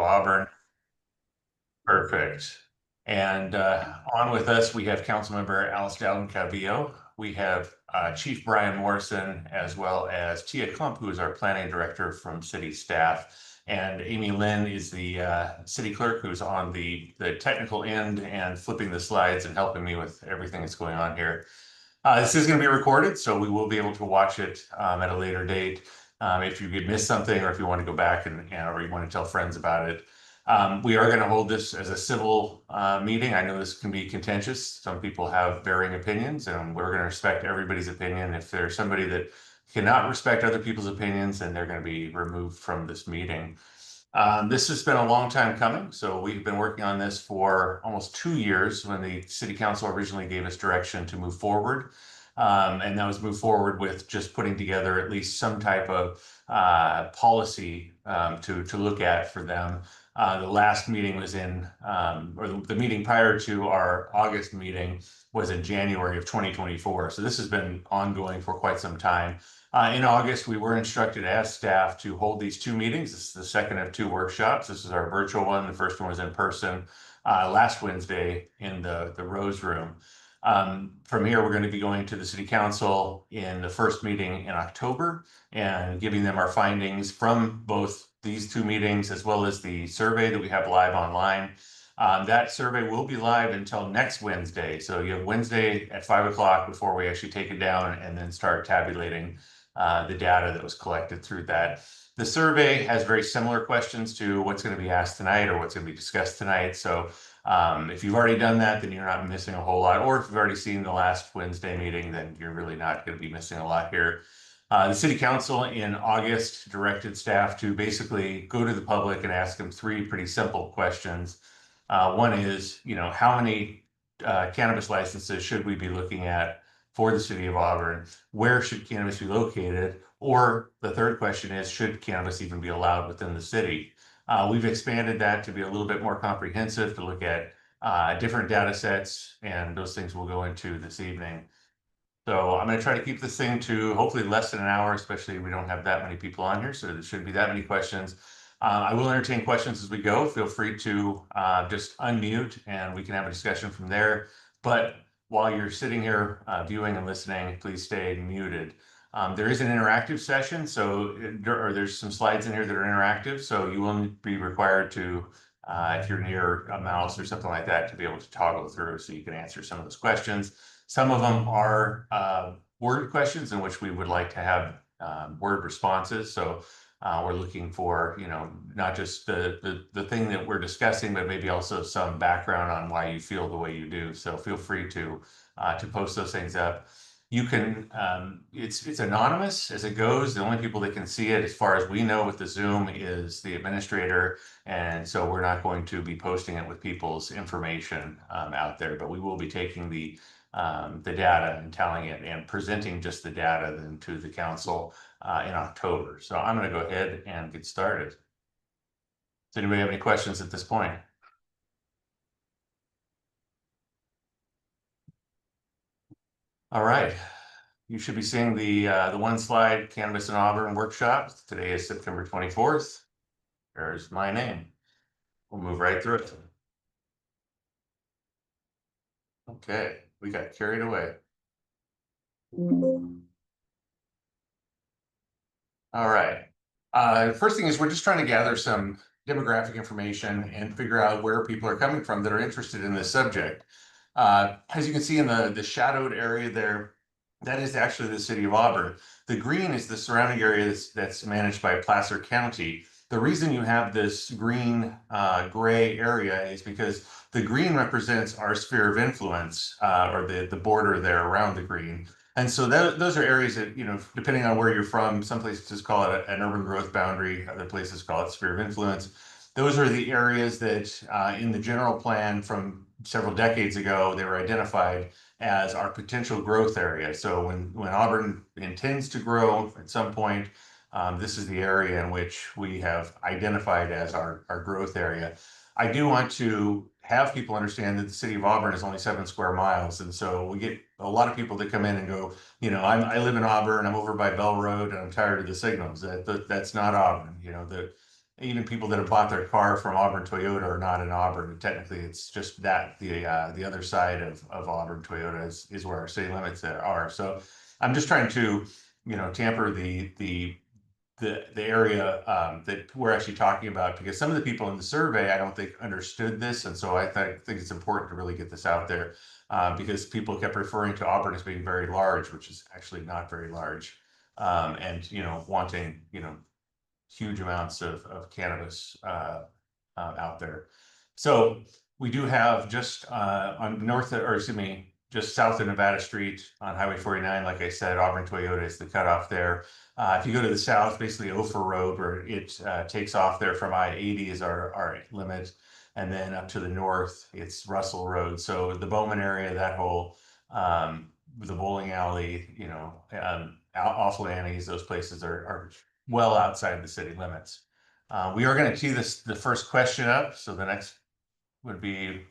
Auburn. Perfect. And on with us, we have Councilmember Alice Dowden Cavillo. We have Chief Brian Morrison, as well as Tia Klump, who is our planning director from city staff. And Amy Lynn is the city clerk, who's on the technical end and flipping the slides and helping me with everything that's going on here. This is going to be recorded, so we will be able to watch it at a later date. If you could miss something, or if you want to go back or you want to tell friends about it. We are going to hold this as a civil meeting. I know this can be contentious. Some people have varying opinions, and we're going to respect everybody's opinion. If there's somebody that cannot respect other people's opinions, then they're going to be removed from this meeting. This has been a long time coming. So we've been working on this for almost 2 years when the city council originally gave us direction to move forward. And that was move forward with just putting together at least some type of policy to look at for them. The last meeting was or the meeting prior to our August meeting was in January of 2024. So this has been ongoing for quite some time. In August, we were instructed as staff to hold these 2 meetings. This is the second of 2 workshops. This is our virtual one. The first one was in person last Wednesday in the Rose Room. From here, we're going to be going to the city council in the first meeting in October and giving them our findings from both these 2 meetings, as well as the survey that we have live online. That survey will be live until next Wednesday. So you have Wednesday at 5 o'clock before we actually take it down and then start tabulating the data that was collected through that. The survey has very similar questions to what's going to be asked tonight or what's going to be discussed tonight. So if you've already done that, then you're not missing a whole lot. Or if you've already seen the last Wednesday meeting, then you're really not going to be missing a lot here. The city council in August directed staff to basically go to the public and ask them 3 pretty simple questions. One is, how many cannabis licenses should we be looking at for the city of Auburn? Where should cannabis be located? Or the third question is, should cannabis even be allowed within the city? We've expanded that to be a little bit more comprehensive, to look at different data sets, and those things we'll go into this evening. So I'm going to try to keep this thing to hopefully less than an hour, especially if we don't have that many people on here, so there shouldn't be that many questions. I will entertain questions as we go. Feel free to just unmute and we can have a discussion from there. But while you're sitting here viewing and listening, please stay muted. There is an interactive session, so there's some slides in here that are interactive, so you will be required to, if you're near a mouse or something like that, to be able to toggle through so you can answer some of those questions. Some of them are word questions in which we would like to have word responses. So we're looking for, not just the thing that we're discussing, but maybe also some background on why you feel the way you do. So feel free to post those things up. You can, it's anonymous as it goes. The only people that can see it, as far as we know with the Zoom, is the administrator. And so we're not going to be posting it with people's information out there, but we will be taking the data and tallying it and presenting just the data then to the council in October. So I'm going to go ahead and get started. Does anybody have any questions at this point? All right. You should be seeing the one slide Cannabis in Auburn workshop. Today is September 24th. There's my name. We'll move right through it. Okay, we got carried away. All right. First thing is we're just trying to gather some demographic information and figure out where people are coming from that are interested in this subject. As you can see in the shadowed area there, that is actually the city of Auburn. The green is the surrounding area that's managed by Placer County. The reason you have this green gray area is because the green represents our sphere of influence, or the border there around the green. And so those are areas that, depending on where you're from, some places call it an urban growth boundary, other places call it sphere of influence. Those are the areas that in the general plan from several decades ago, they were identified as our potential growth area. So when Auburn intends to grow at some point, this is the area in which we have identified as our growth area. I do want to have people understand that the city of Auburn is only 7 square miles. And so we get a lot of people that come in and go, I live in Auburn, I'm over by Bell Road, and I'm tired of the signals. That's not Auburn. even people that have bought their car from Auburn Toyota are not in Auburn. Technically, it's just that the other side of Auburn Toyota is where our city limits are. So I'm just trying to, tamper the area that we're actually talking about, because some of the people in the survey I don't think understood this, and so I think it's important to really get this out there, because people kept referring to Auburn as being very large, which is actually not very large, and wanting huge amounts of cannabis out there. So we do have just on north of, or excuse me, just south of Nevada Street on Highway 49, like I said, Auburn Toyota is the cutoff there. If you go to the south, basically Ophir Road, where it takes off there from I-80 is our limit. And then up to the north, it's Russell Road. So the Bowman area, that whole, the bowling alley, off Lanny's, those places are well outside the city limits. We are going to tee the first question up. So the next would be,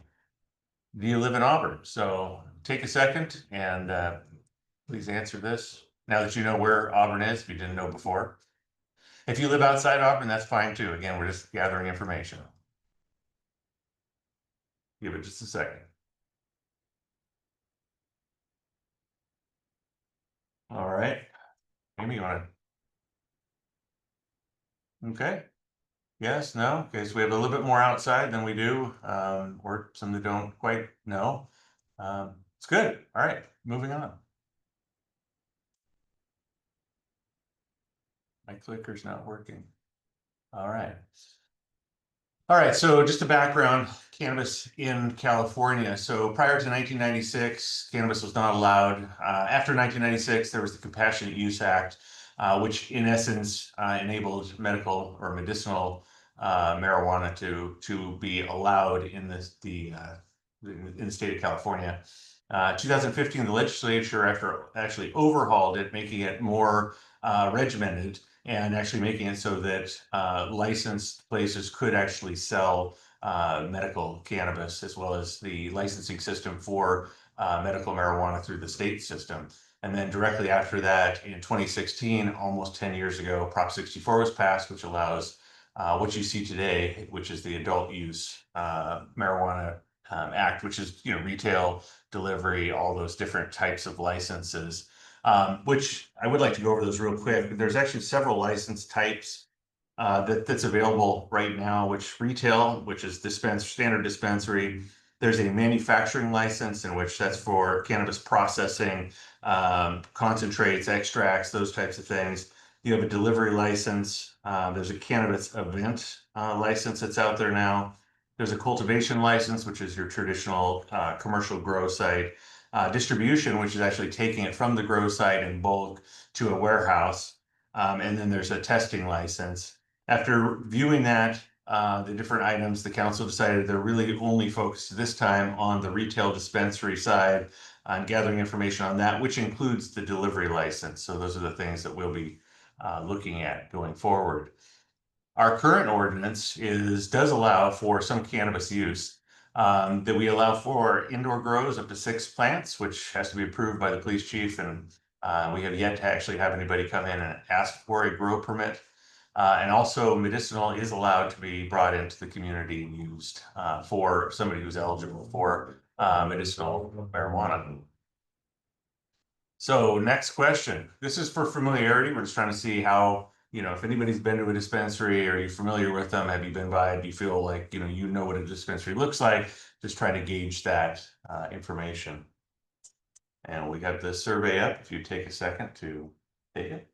do you live in Auburn? So take a second and please answer this now that you know where Auburn is, if you didn't know before. If you live outside Auburn, that's fine too. Again, we're just gathering information. Give it just a second. All right. Amy, you want to? Okay. Yes, no. Okay, so we have a little bit more outside than we do, or some that don't quite know. It's good. All right, moving on. My clicker's not working. All right. All right, so just a background, cannabis in California. So prior to 1996, cannabis was not allowed. After 1996, there was the Compassionate Use Act, which in essence enabled medical or medicinal marijuana to be allowed in the state of California. 2015, the legislature actually overhauled it, making it more regimented, and actually making it so that licensed places could actually sell medical cannabis, as well as the licensing system for medical marijuana through the state system. And then directly after that, in 2016, almost 10 years ago, Prop 64 was passed, which allows what you see today, which is the Adult Use Marijuana Act, which is retail, delivery, all those different types of licenses. Which I would like to go over those real quick. There's actually several license types that's available right now, which retail, which is standard dispensary. There's a manufacturing license, in which that's for cannabis processing, concentrates, extracts, those types of things. You have a delivery license. There's a cannabis event license that's out there now. There's a cultivation license, which is your traditional commercial grow site. Distribution, which is actually taking it from the grow site in bulk to a warehouse. And then there's a testing license. After viewing that, the different items, the council decided they're really only focused this time on the retail dispensary side, on gathering information on that, which includes the delivery license. So those are the things that we'll be looking at going forward. Our current ordinance does allow for some cannabis use, that we allow for indoor grows up to 6 plants, which has to be approved by the police chief, and we have yet to actually have anybody come in and ask for a grow permit. And also medicinal is allowed to be brought into the community and used for somebody who's eligible for medicinal marijuana. So next question. This is for familiarity. We're just trying to see how, if anybody's been to a dispensary, are you familiar with them? Have you been by? Do you feel like, you know what a dispensary looks like? Just trying to gauge that information. And we got the survey up, if you take a second to take it.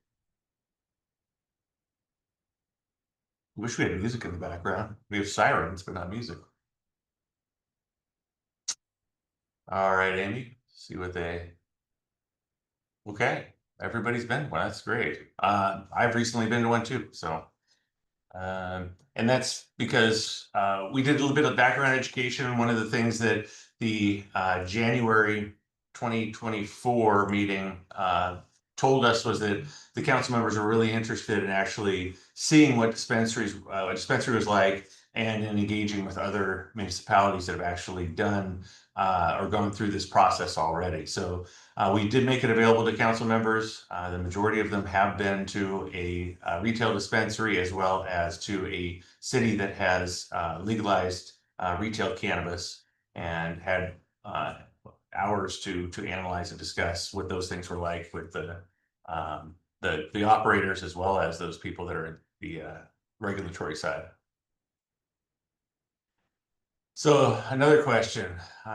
Wish we had music in the background. We have sirens, but not music. All right, Amy, see what they... Okay, everybody's been. Well, that's great. I've recently been to one too, so and that's because we did a little bit of background education. One of the things that the January 2024 meeting told us was that the council members are really interested in actually seeing what a dispensary was like, and in engaging with other municipalities that have actually done or gone through this process already. So we did make it available to council members. The majority of them have been to a retail dispensary as well as to a city that has legalized retail cannabis, and had hours to analyze and discuss what those things were like with the operators as well as those people that are in the regulatory side. So another question,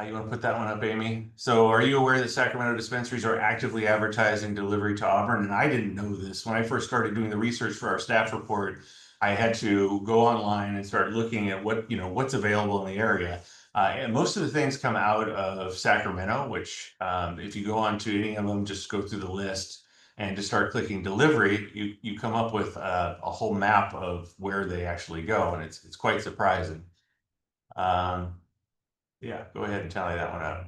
you want to put that one up, Amy? So are you aware that Sacramento dispensaries are actively advertising delivery to Auburn? And I didn't know this. When I first started doing the research for our staff report, I had to go online and start looking at what's available in the area. And most of the things come out of Sacramento, which if you go on to any of them, just go through the list and just start clicking delivery, you come up with a whole map of where they actually go, and it's quite surprising. Yeah, go ahead and tally that one out.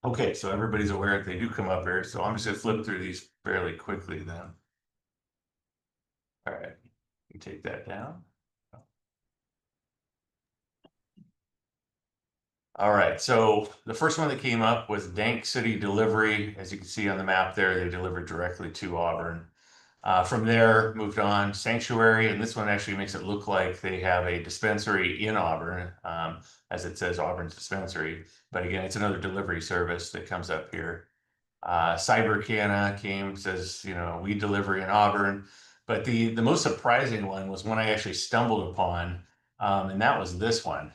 Okay, so everybody's aware that they do come up here, so I'm just gonna flip through these fairly quickly then. All right, you take that down. All right, so the first one that came up was Dank City Delivery. As you can see on the map there, they delivered directly to Auburn. From there, moved on Sanctuary, and this one actually makes it look like they have a dispensary in Auburn, as it says Auburn's dispensary. But again, it's another delivery service that comes up here. Cybercanna came, says, we deliver in Auburn. But the most surprising one was one I actually stumbled upon, and that was this one.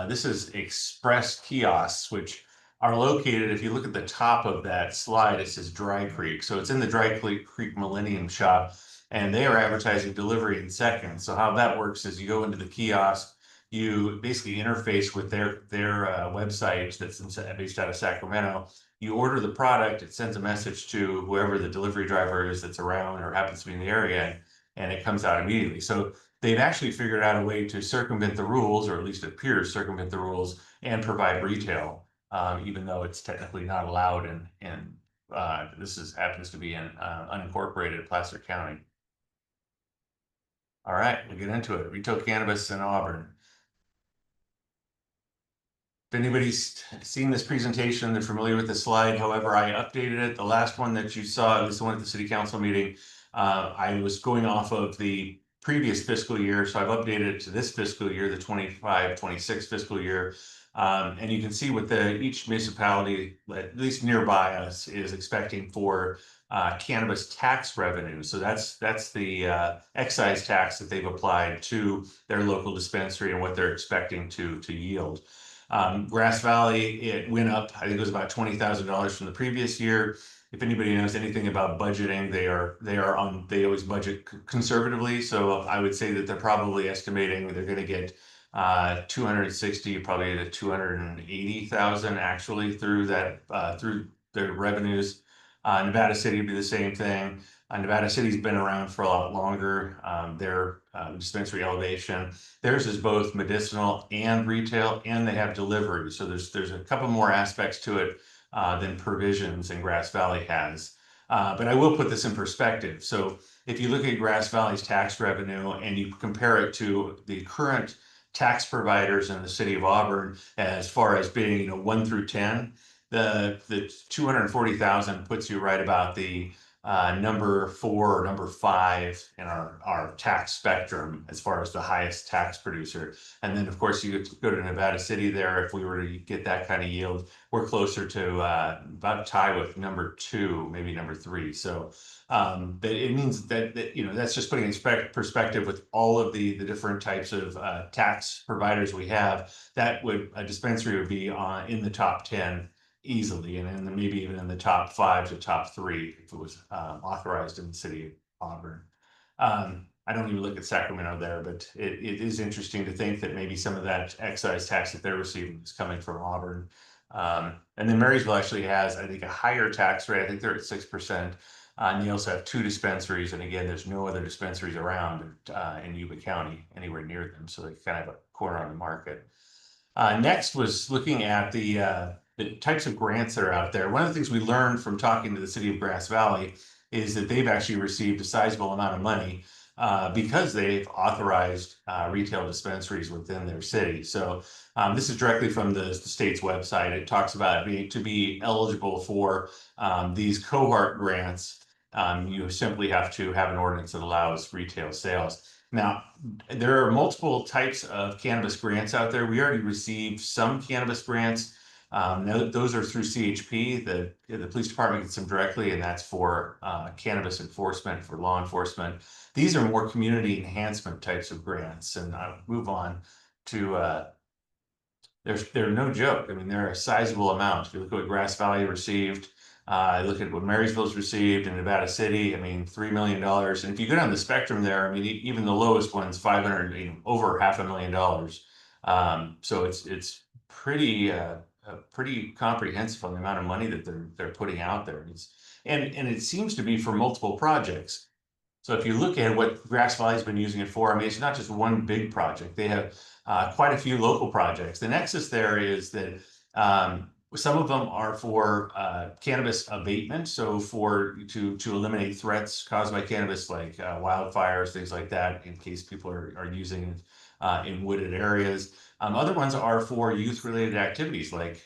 This is Express Kiosks, which are located, if you look at the top of that slide, it says Dry Creek. So it's in the Dry Creek Millennium Shop, and they are advertising delivery in seconds. So how that works is you go into the kiosk, you basically interface with their website that's based out of Sacramento. You order the product, it sends a message to whoever the delivery driver is that's around or happens to be in the area, and it comes out immediately. So they've actually figured out a way to circumvent the rules, or at least it appears circumvent the rules, and provide retail, even though it's technically not allowed in this happens to be in unincorporated Placer County. All right, we'll get into it. Retail cannabis in Auburn. If anybody's seen this presentation, they're familiar with the slide. However, I updated it. The last one that you saw, at least the one at the city council meeting, I was going off of the previous fiscal year. So I've updated it to this fiscal year, the 25-26 fiscal year. And you can see what each municipality, at least nearby us, is expecting for cannabis tax revenue. So that's the excise tax that they've applied to their local dispensary and what they're expecting to yield. Grass Valley, it went up, I think it was about $20,000 from the previous year. If anybody knows anything about budgeting, they always budget conservatively. So I would say that they're probably estimating they're going to get 260, probably to 280,000 actually through their revenues. Nevada City would be the same thing. Nevada City's been around for a lot longer. Their dispensary Elevation, theirs is both medicinal and retail, and they have delivery. So there's a couple more aspects to it than Provisions and Grass Valley has. But I will put this in perspective. So if you look at Grass Valley's tax revenue and you compare it to the current tax providers in the city of Auburn, as far as being 1 through 10, the 240,000 puts you right about the number 4 or number 5 in our tax spectrum as far as the highest tax producer. And then of course you go to Nevada City there. If we were to get that kind of yield, we're closer to about tie with number 2, maybe number 3. So it means that that's just putting in perspective with all of the different types of tax providers we have. That a dispensary would be in the top 10 easily, and then maybe even in the top 5 to top 3 if it was authorized in the city of Auburn. I don't even look at Sacramento there, but it is interesting to think that maybe some of that excise tax that they're receiving is coming from Auburn. And then Marysville actually has, I think, a higher tax rate. I think they're at 6%. And they also have 2 dispensaries, and again, there's no other dispensaries around in Yuba County anywhere near them, so they kind of have a corner on the market. Next was looking at the types of grants that are out there. One of the things we learned from talking to the city of Grass Valley is that they've actually received a sizable amount of money. because they've authorized retail dispensaries within their city. So this is directly from the state's website. It talks about to be eligible for these cohort grants. You simply have to have an ordinance that allows retail sales. Now, there are multiple types of cannabis grants out there. We already received some cannabis grants. Those are through CHP. The police department gets them directly, and that's for cannabis enforcement, for law enforcement. These are more community enhancement types of grants. And I'll move on to they're no joke. I mean, they're a sizable amount. If you look at what Grass Valley received, look at what Marysville's received in Nevada City. I mean, $3 million. And if you go down the spectrum there, I mean, even the lowest one's 500, over $500,000. So it's pretty pretty comprehensive on the amount of money that they're putting out there. And it seems to be for multiple projects. So if you look at what Grass Valley's been using it for, I mean, it's not just one big project. They have quite a few local projects. The nexus there is that some of them are for cannabis abatement, so to eliminate threats caused by cannabis, like wildfires, things like that, in case people are using it in wooded areas. Other ones are for youth-related activities, like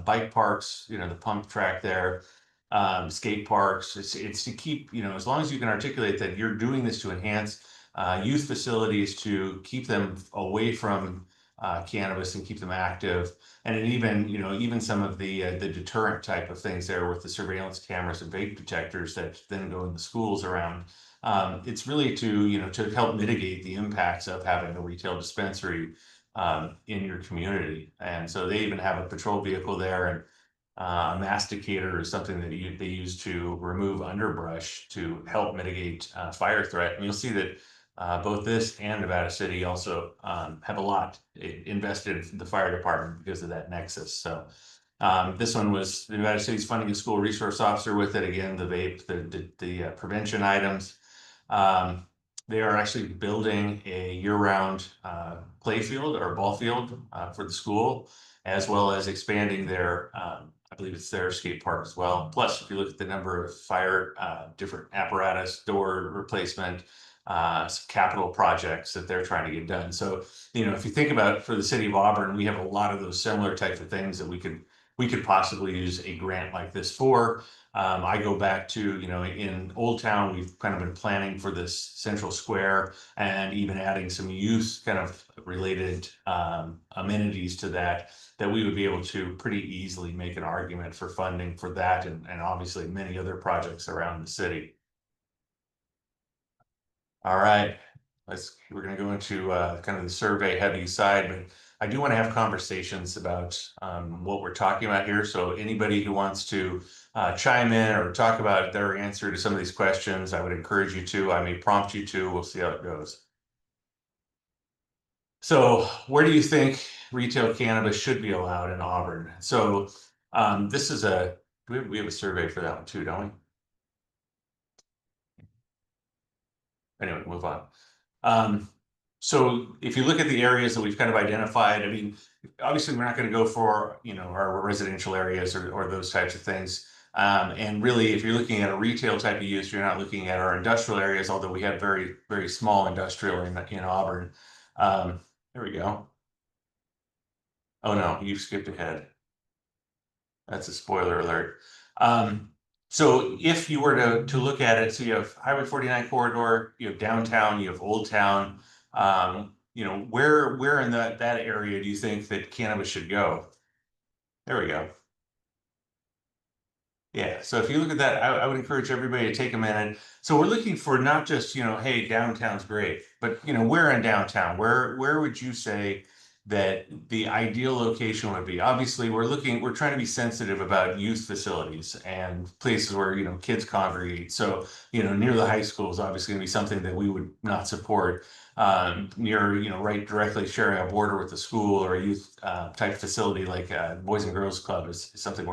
bike parks, the pump track there, skate parks. It's to keep, as long as you can articulate that you're doing this to enhance youth facilities, to keep them away from cannabis and keep them active. And it even some of the deterrent type of things there with the surveillance cameras and vape detectors that then go in the schools around. It's really to help mitigate the impacts of having a retail dispensary in your community. And so they even have a patrol vehicle there, and a masticator is something that they use to remove underbrush to help mitigate fire threat. And you'll see that both this and Nevada City also have a lot invested in the fire department because of that nexus. So this one was Nevada City's funding a school resource officer with it. Again, the vape, the prevention items. They are actually building a year-round play field or ball field for the school, as well as expanding their, I believe it's their skate park as well. Plus, if you look at the number of fire, different apparatus, door replacement, capital projects that they're trying to get done. So, if you think about for the city of Auburn, we have a lot of those similar types of things that we could possibly use a grant like this for. I go back to, in Old Town, we've kind of been planning for this central square and even adding some youth kind of related amenities to that we would be able to pretty easily make an argument for funding for that, and obviously many other projects around the city. All right, we're going to go into kind of the survey heavy side, but I do want to have conversations about what we're talking about here. So anybody who wants to chime in or talk about their answer to some of these questions, I would encourage you to. I may prompt you to. We'll see how it goes. So where do you think retail cannabis should be allowed in Auburn? So this is we have a survey for that one too, don't we? Anyway, move on. So if you look at the areas that we've kind of identified, I mean, obviously we're not going to go for, our residential areas or those types of things. And really, if you're looking at a retail type of use, you're not looking at our industrial areas, although we have very, very small industrial in Auburn. There we go. Oh no, you skipped ahead. That's a spoiler alert. So if you were to look at it, so you have Highway 49 corridor, you have downtown, you have Old Town. Where in that area do you think that cannabis should go? There we go. Yeah, so if you look at that, I would encourage everybody to take a minute. So we're looking for not just, hey, downtown's great, but where in downtown? Where would you say that the ideal location would be? Obviously, we're trying to be sensitive about youth facilities and places where, kids congregate. So, near the high school is obviously gonna be something that we would not support. Near, right directly sharing a border with the school or a youth type facility like Boys and Girls Club is something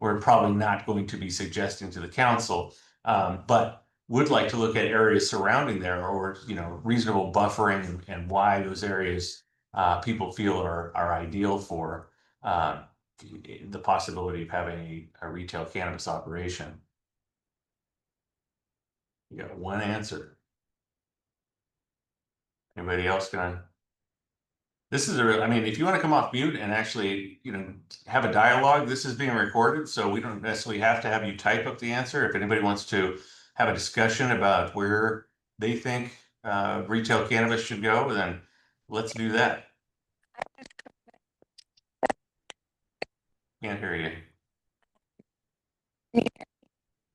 we're probably not going to be suggesting to the council, but would like to look at areas surrounding there, or reasonable buffering, and why those areas people feel are ideal for the possibility of having a retail cannabis operation. You got one answer. Anybody else gonna? This is I mean, if you want to come off mute and actually, have a dialogue, this is being recorded, so we don't necessarily have to have you type up the answer. If anybody wants to have a discussion about where they think retail cannabis should go, then let's do that. Can't hear you.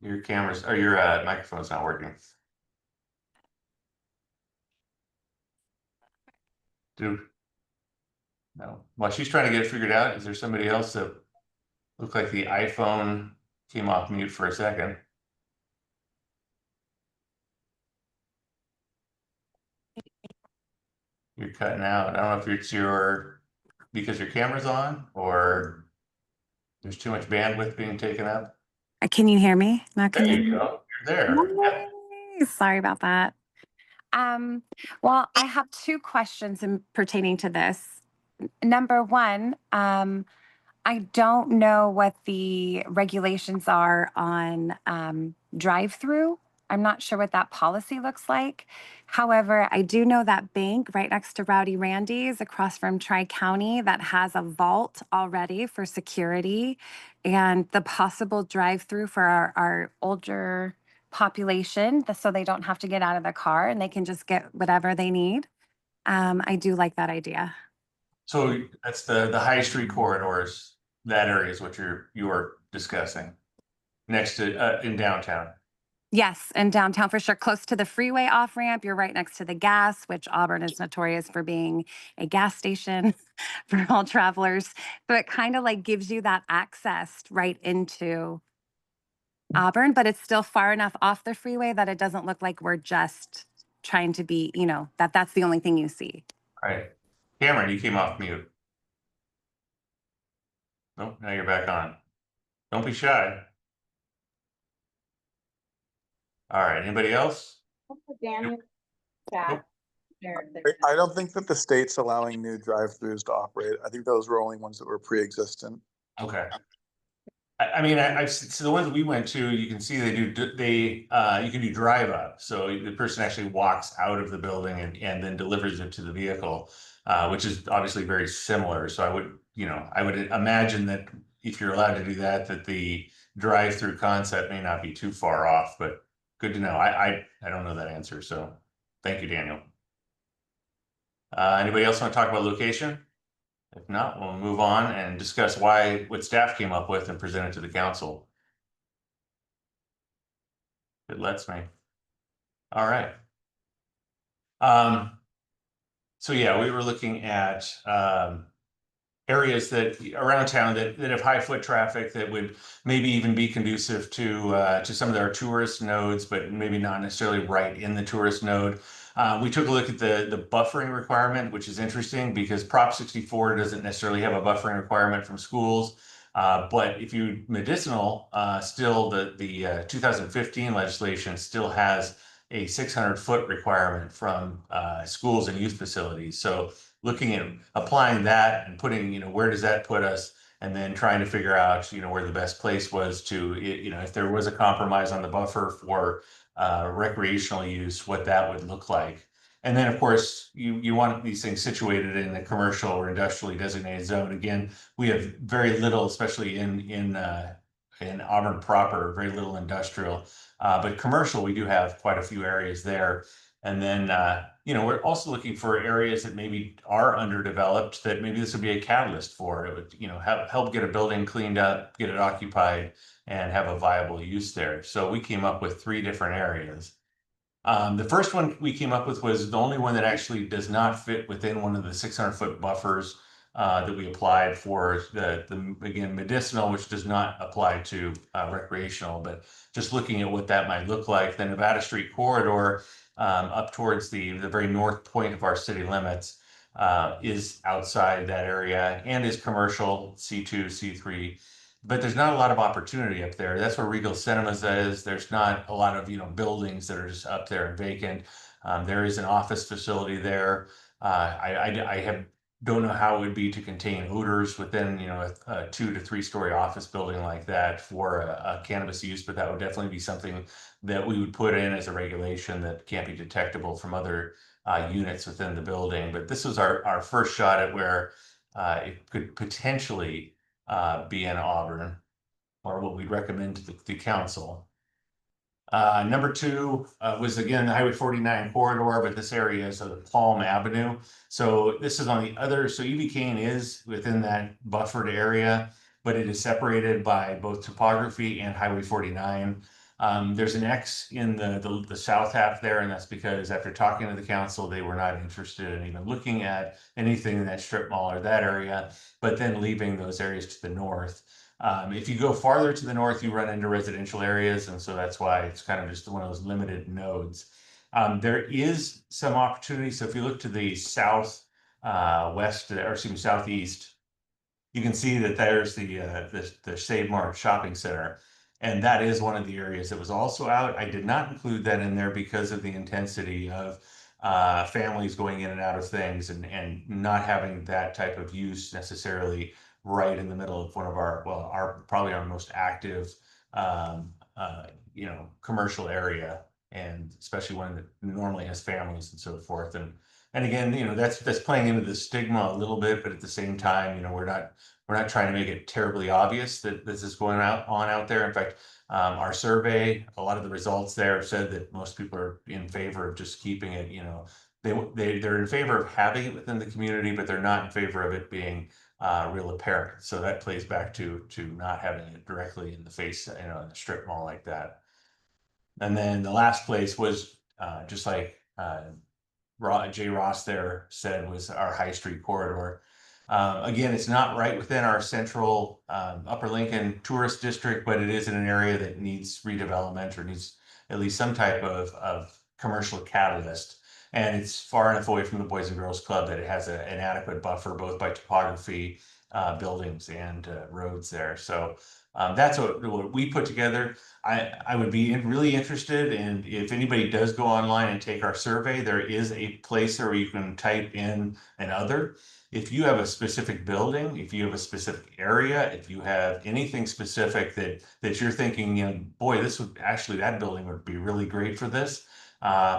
Your cameras or your microphone's not working. Dude. No. While she's trying to get it figured out, is there somebody else that looked like the iPhone came off mute for a second? You're cutting out. I don't know if it's because your camera's on or there's too much bandwidth being taken up. Can you hear me? Now can There you go. You're there. Yep. Yay! Sorry about that. Well, I have two questions pertaining to this. Number one, I don't know what the regulations are on drive-through. I'm not sure what that policy looks like. However, I do know that bank right next to Rowdy Randy's across from Tri-County that has a vault already for security and the possible drive-through for our older population so they don't have to get out of the car and they can just get whatever they need. I do like that idea. So that's the high street corridors. That area is what you're discussing next to in downtown. Yes, in downtown for sure, close to the freeway off ramp. You're right next to the gas, which Auburn is notorious for being a gas station for all travelers. So it kind of like gives you that access right into Auburn, but it's still far enough off the freeway that it doesn't look like we're just trying to be, that's the only thing you see. All right. Cameron, you came off mute. Nope, now you're back on. Don't be shy. All right, anybody else? Daniel, chat. I don't think that the state's allowing new drive-throughs to operate. I think those were only ones that were pre-existent. Okay. I mean, I've so the ones we went to, you can see you can do drive up. So the person actually walks out of the building and then delivers it to the vehicle, which is obviously very similar. So I would imagine that if you're allowed to do that, that the drive-through concept may not be too far off, but good to know. I don't know that answer. So thank you, Daniel. Anybody else want to talk about location? If not, we'll move on and discuss what staff came up with and present it to the council. It lets me. All right. So yeah, we were looking at areas around town that have high foot traffic that would maybe even be conducive to some of our tourist nodes, but maybe not necessarily right in the tourist node. We took a look at the buffering requirement, which is interesting because Prop 64 doesn't necessarily have a buffering requirement from schools. But if you medicinal, still the 2015 legislation still has a 600-foot requirement from schools and youth facilities. So looking at applying that and putting, where does that put us? And then trying to figure out, where the best place was to, if there was a compromise on the buffer for recreational use, what that would look like. And then, of course, you want these things situated in a commercial or industrially designated zone. Again, we have very little, especially in Auburn proper, very little industrial. But commercial, we do have quite a few areas there. And then, we're also looking for areas that maybe are underdeveloped that maybe this would be a catalyst for. It would, help get a building cleaned up, get it occupied, and have a viable use there. So we came up with 3 different areas. The first one we came up with was the only one that actually does not fit within one of the 600-foot buffers that we applied for the again, medicinal, which does not apply to recreational, but just looking at what that might look like. The Nevada Street corridor up towards the very north point of our city limits is outside that area and is commercial, C2, C3. But there's not a lot of opportunity up there. That's where Regal Cinemas is. There's not a lot of buildings that are just up there and vacant. There is an office facility there. I don't know how it would be to contain odors within a 2 to 3 story office building like that for a cannabis use, but that would definitely be something that we would put in as a regulation that can't be detectable from other units within the building. But this was our first shot at where it could potentially be in Auburn, or what we'd recommend to the council. Number two was again the Highway 49 corridor, but this area is Palm Avenue. So this is on the other, so EB Kane is within that buffered area, but it is separated by both topography and Highway 49. There's an X in the south half there, and that's because after talking to the council, they were not interested in even looking at anything in that strip mall or that area, but then leaving those areas to the north. If you go farther to the north, you run into residential areas, and so that's why it's kind of just one of those limited nodes. There is some opportunity. So if you look to the south west, or excuse me, southeast, you can see that there's the Save Mart shopping center, and that is one of the areas that was also out. I did not include that in there because of the intensity of families going in and out of things, and not having that type of use necessarily right in the middle of one of our probably our most active commercial area, and especially one that normally has families and so forth. And again, that's playing into the stigma a little bit, but at the same time, we're not trying to make it terribly obvious that this is going on out there. In fact, our survey, a lot of the results there said that most people are in favor of just keeping it. They're in favor of having it within the community, but they're not in favor of it being real apparent. So that plays back to not having it directly in the face, in a strip mall like that. And then the last place was just like Jay Ross there said, was our High Street corridor. Again, it's not right within our central Upper Lincoln tourist district, but it is in an area that needs redevelopment, or needs at least some type of commercial catalyst. And it's far enough away from the Boys and Girls Club that it has an adequate buffer, both by topography, buildings, and roads there. So that's what we put together. I would be really interested, and if anybody does go online and take our survey, there is a place where you can type in an other. If you have a specific building, if you have a specific area, if you have anything specific that you're thinking, boy, that building would be really great for this,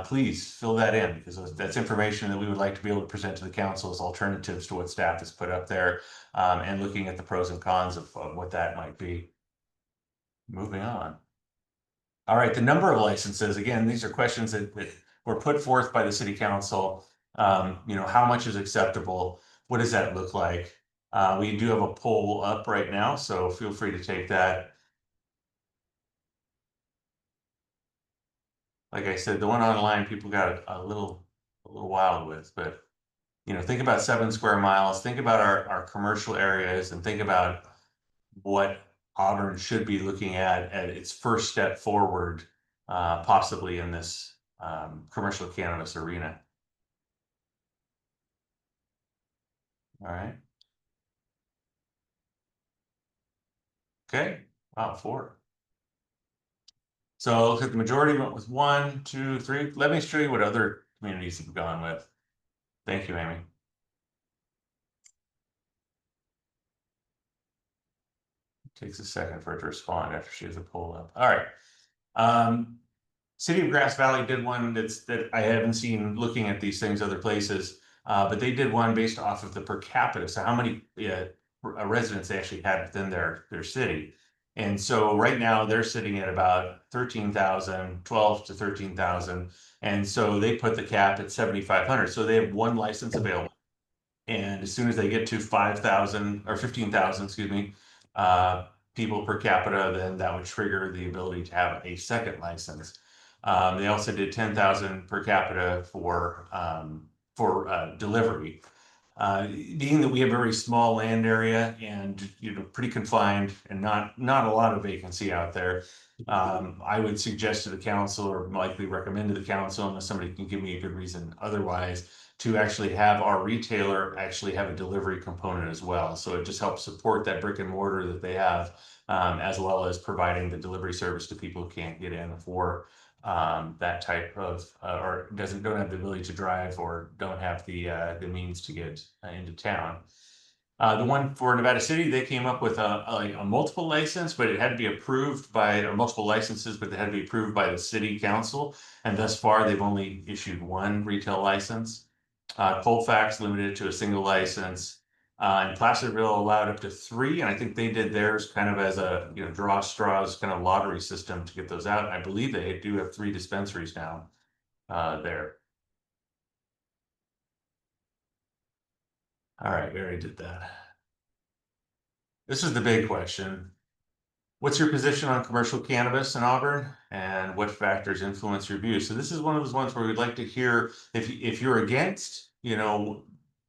please fill that in, because that's information that we would like to be able to present to the council as alternatives to what staff has put up there, and looking at the pros and cons of what that might be. Moving on. All right, the number of licenses, again, these are questions that were put forth by the city council. How much is acceptable? What does that look like? We do have a poll up right now, so feel free to take that. Like I said, the one online, people got a little wild with, but think about 7 square miles, think about our commercial areas, and think about what Auburn should be looking at its first step forward, possibly in this commercial cannabis arena. All right. Okay. Wow, 4. So look at the majority went with 1, 2, 3. Let me show you what other communities have gone with. Thank you, Amy. Takes a second for it to respond after she has a poll up. All right. City of Grass Valley did one that I haven't seen looking at these things other places, but they did one based off of the per capita. So how many residents they actually had within their city. And so right now they're sitting at about 13,000, 12 to 13,000. And so they put the cap at 7,500. So they have one license available. And as soon as they get to 5,000 or 15,000, excuse me, people per capita, then that would trigger the ability to have a second license. They also did 10,000 per capita for delivery. Being that we have a very small land area and pretty confined and not a lot of vacancy out there, I would suggest to the council, or likely recommend to the council, unless somebody can give me a good reason otherwise, to actually have our retailer actually have a delivery component as well. So it just helps support that brick and mortar that they have, as well as providing the delivery service to people who can't get in for that type of, or don't have the ability to drive, or don't have the means to get into town. The one for Nevada City, they came up with a multiple license, but it had to be approved by, or multiple licenses, but they had to be approved by the city council. And thus far, they've only issued one retail license. Colfax limited to a single license. And Placerville allowed up to 3, and I think they did theirs kind of as a draw straws kind of lottery system to get those out. I believe they do have 3 dispensaries now there. All right, we already did that. This is the big question. What's your position on commercial cannabis in Auburn, and what factors influence your views? So this is one of those ones where we'd like to hear if you're against,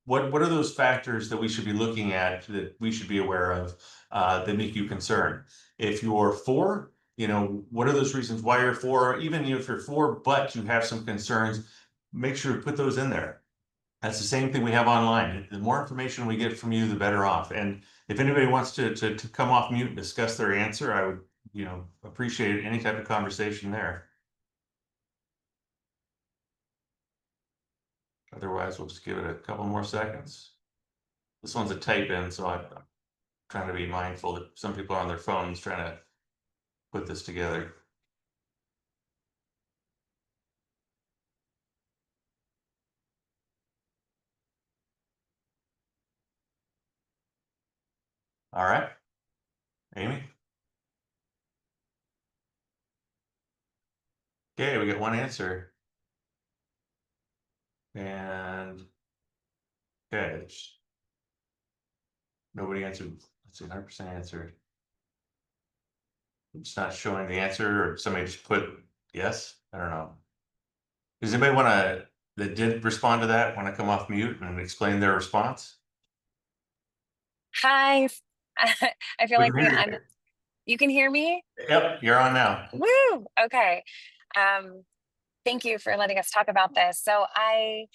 what are those factors that we should be looking at, that we should be aware of, that make you concerned? If you're for, what are those reasons why you're for? Even if you're for, but you have some concerns, make sure to put those in there. That's the same thing we have online. The more information we get from you, the better off. And if anybody wants to come off mute and discuss their answer, I would, appreciate any type of conversation there. Otherwise, we'll just give it a couple more seconds. This one's a type in, so I'm trying to be mindful that some people are on their phones trying to put this together. All right, Amy. Okay, we got one answer. And okay, nobody answered. Let's see, 100% answered. It's not showing the answer, or somebody just put yes. I don't know. Does anybody that did respond to that want to come off mute and explain their response? Hi. I feel We like can hear you. you can hear me? Yep, you're on now. Woo! Okay. Thank you for letting us talk about this. So I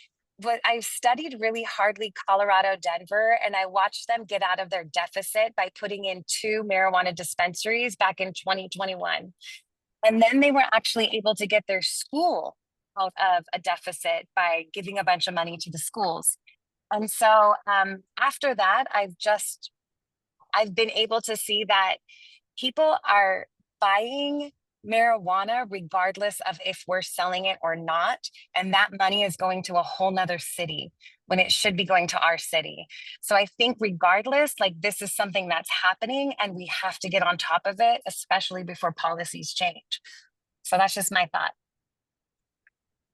studied really hardly Colorado, Denver, and I watched them get out of their deficit by putting in 2 marijuana dispensaries back in 2021. And then they were actually able to get their school out of a deficit by giving a bunch of money to the schools. And so after that, I've been able to see that people are buying marijuana regardless of if we're selling it or not. And that money is going to a whole nother city when it should be going to our city. So I think regardless, like, this is something that's happening and we have to get on top of it, especially before policies change. So that's just my thought.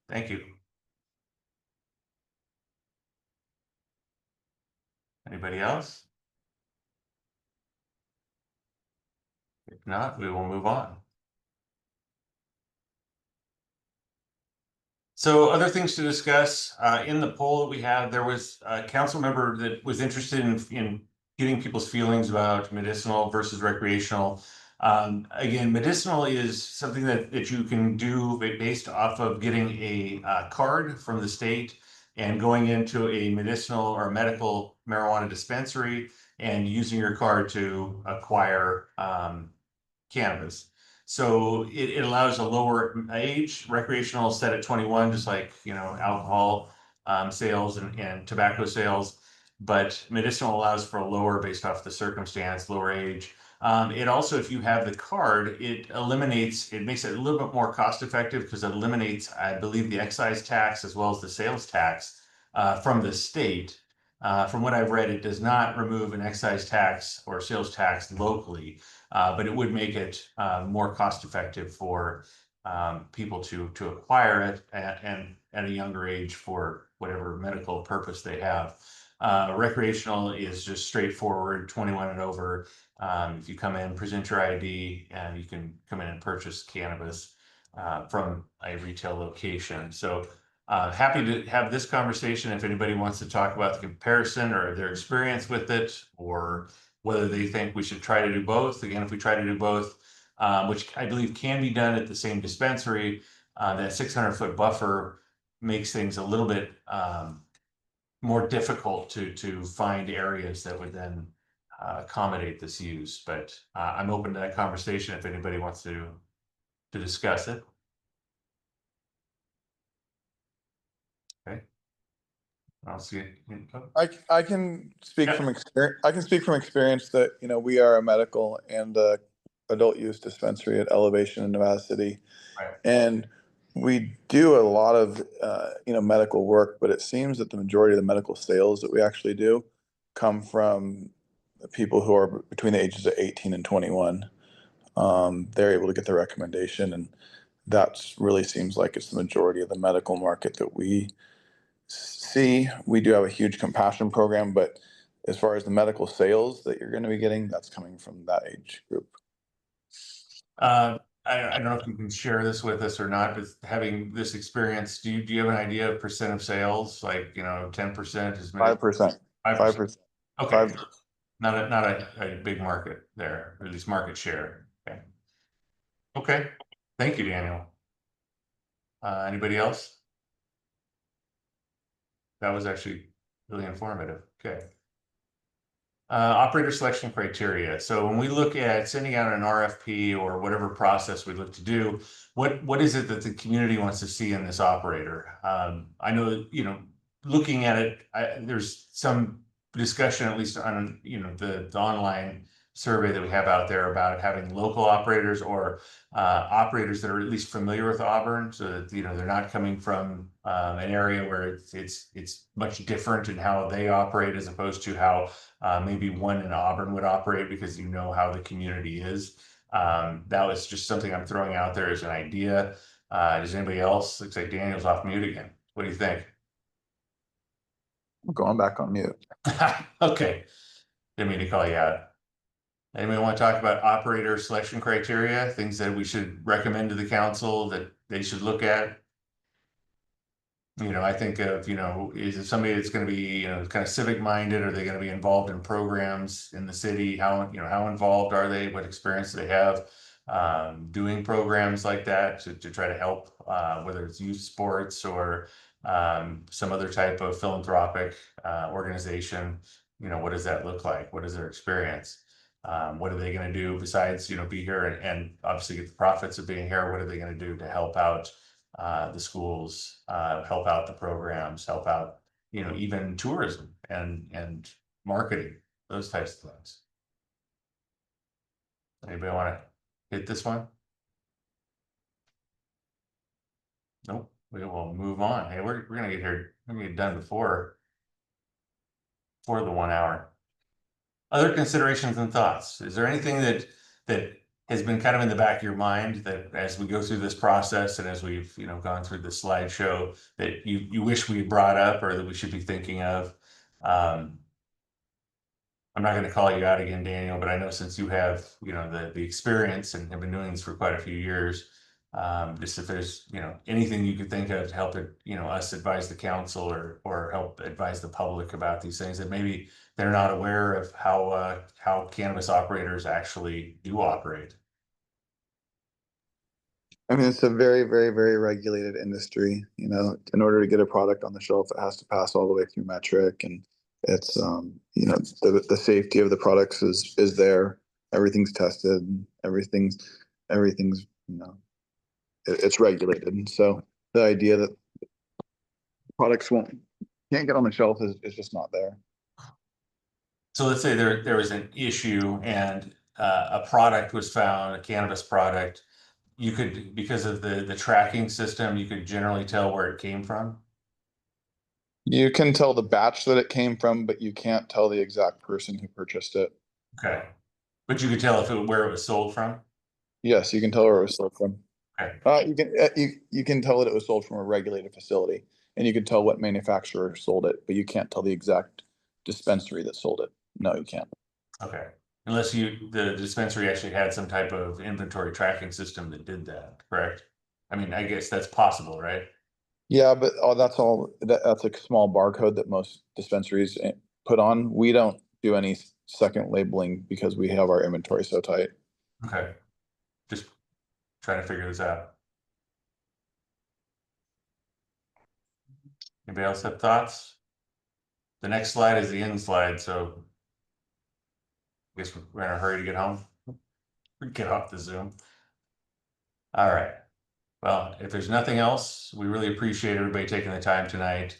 Thank you. Anybody else? If not, we will move on. So other things to discuss, in the poll that we had, there was a council member that was interested in getting people's feelings about medicinal versus recreational. Again, medicinal is something that you can do based off of getting a card from the state and going into a medicinal or medical marijuana dispensary and using your card to acquire cannabis. So it allows a lower age. Recreational set at 21, just like alcohol sales and tobacco sales, but medicinal allows for a lower based off the circumstance, lower age. It also, if you have the card, it makes it a little bit more cost effective because it eliminates, I believe, the excise tax as well as the sales tax from the state. From what I've read, it does not remove an excise tax or sales tax locally. But it would make it more cost effective for people to acquire it and at a younger age for whatever medical purpose they have. Recreational is just straightforward, 21 and over. If you come in, present your ID, and you can come in and purchase cannabis from a retail location. So happy to have this conversation if anybody wants to talk about the comparison or their experience with it, or whether they think we should try to do both. Again, if we try to do both, which I believe can be done at the same dispensary, that 600-foot buffer makes things a little bit more difficult to find areas that would then accommodate this use. But I'm open to that conversation if anybody wants to discuss it. Okay. I'll see it. I can speak Yeah. from experience. I can speak from experience that, we are a medical and adult use dispensary at Elevation in Nevada City. Right. And we do a lot of, medical work, but it seems that the majority of the medical sales that we actually do come from people who are between the ages of 18 and 21. They're able to get the recommendation, and that really seems like it's the majority of the medical market that we see. We do have a huge compassion program, but as far as the medical sales that you're going to be getting, that's coming from that age group. I don't know if you can share this with us or not, but having this experience, do you have an idea of percent of sales? Like, 10%, as many? 5%. 5%. 5%. Okay. Not a big market there, or at least market share. Okay. Okay. Thank you, Daniel. Anybody else? That was actually really informative. Okay. Operator selection criteria. So when we look at sending out an RFP or whatever process we look to do, what is it that the community wants to see in this operator? I know, looking at it, there's some discussion, at least on, the online survey that we have out there about having local operators or operators that are at least familiar with Auburn, so that, they're not coming from an area where it's much different in how they operate as opposed to how maybe one in Auburn would operate, because how the community is. That was just something I'm throwing out there as an idea. Does anybody else? Looks like Daniel's off mute again. What do you think? I'm going back on mute. Okay. Didn't mean to call you out. Anybody want to talk about operator selection criteria, things that we should recommend to the council that they should look at? I think of, is it somebody that's going to be, kind of civic minded? Are they going to be involved in programs in the city? How involved are they? What experience do they have doing programs like that to try to help, whether it's youth sports or some other type of philanthropic organization? What does that look like? What is their experience? What are they going to do besides, be here and obviously get the profits of being here? What are they going to do to help out the schools, help out the programs, help out, even tourism and marketing, those types of things? Anybody want to hit this one? Nope. We will move on. Hey, we're gonna get here. We're gonna get done before the 1 hour. Other considerations and thoughts. Is there anything that has been kind of in the back of your mind that as we go through this process and as we've gone through the slideshow that you wish we brought up or that we should be thinking of? I'm not going to call you out again, Daniel, but I know since you have the experience and have been doing this for quite a few years, just if there's anything you could think of to help it, us advise the council or help advise the public about these things that maybe they're not aware of how cannabis operators actually do operate. I mean, it's a very, very, very regulated industry. In order to get a product on the shelf, it has to pass all the way through metric, and it's the safety of the products is there. Everything's tested. Everything's it's regulated. And so the idea that products can't get on the shelf is just not there. So let's say there was an issue and a product was found, a cannabis product. You could, because of the tracking system, you could generally tell where it came from. You can tell the batch that it came from, but you can't tell the exact person who purchased it. Okay, but you could tell where it was sold from. Yes, you can tell where it was sold from. Okay. You can tell that it was sold from a regulated facility, and you can tell what manufacturer sold it, but you can't tell the exact dispensary that sold it. No, you can't. Okay, unless the dispensary actually had some type of inventory tracking system that did that, correct? I mean, I guess that's possible, right? Yeah, but that's a small barcode that most dispensaries put on. We don't do any second labeling because we have our inventory so tight. Okay, just trying to figure this out. Anybody else have thoughts? The next slide is the end slide, so I guess we're in a hurry to get home. Get off the Zoom. All right. Well, if there's nothing else, we really appreciate everybody taking the time tonight.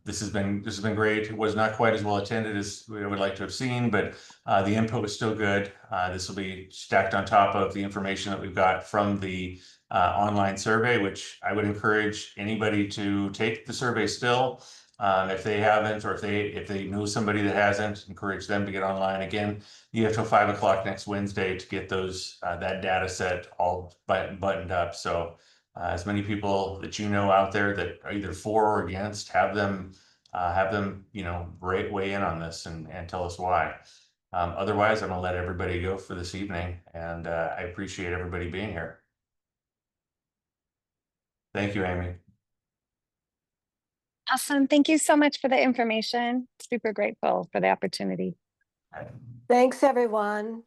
This has been great. It was not quite as well attended as we would like to have seen, but the input was still good. This will be stacked on top of the information that we've got from the online survey, which I would encourage anybody to take the survey still. If they haven't, or if they know somebody that hasn't, encourage them to get online. Again, you have till 5 o'clock next Wednesday to get those that data set all buttoned up. So as many people that you know out there that are either for or against, have them weigh in on this and tell us why. Otherwise, I'm gonna let everybody go for this evening, and I appreciate everybody being here. Thank you, Amy. Awesome. Thank you so much for the information. Super grateful for the opportunity. Thanks, everyone.